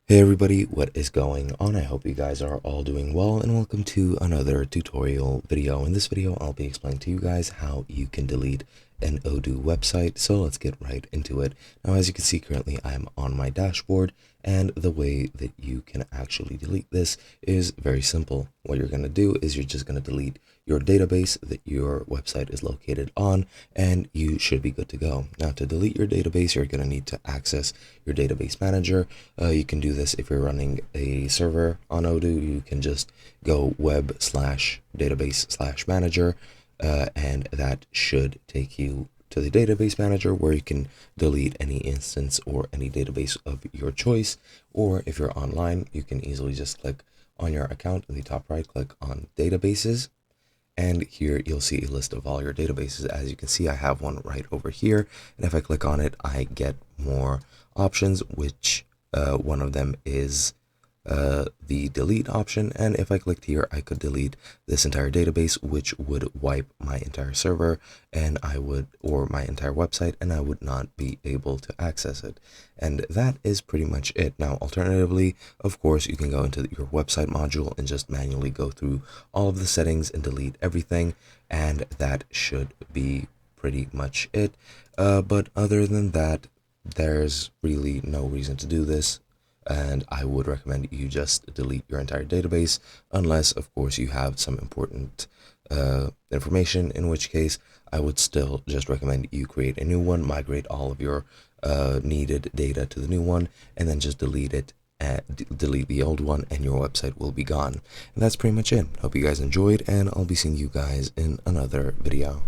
Hey everybody, what is going on? I hope you guys are all doing well and welcome to another tutorial video. In this video, I'll be explaining to you guys how you can delete an Odoo website. So let's get right into it. Now, as you can see, currently I'm on my dashboard, and the way that you can actually delete this is very simple. What you're going to do is you're just going to delete your database that your website is located on, and you should be good to go. Now, to delete your database, you're going to need to access your database manager. You can do this if you're running a server on Odoo. You can just go web/database/manager, and that should take you to the database manager, where you can delete any instance or any database of your choice. Or if you're online, you can easily just click on your account in the top right, click on databases, and here you'll see a list of all your databases. As you can see, I have one right over here, and if I click on it, I get more options, which one of them is the delete option. And if I clicked here, I could delete this entire database, which would wipe my entire server and or my entire website, and I would not be able to access it. And that is pretty much it. Now, alternatively, of course, you can go into your website module and just manually go through all of the settings and delete everything, and that should be pretty much it. But other than that, there's really no reason to do this, and I would recommend you just delete your entire database, unless of course you have some important information, in which case I would still just recommend you create a new one, migrate all of your needed data to the new one, and then just delete it, delete the old one, and your website will be gone. And that's pretty much it. Hope you guys enjoyed, and I'll be seeing you guys in another video.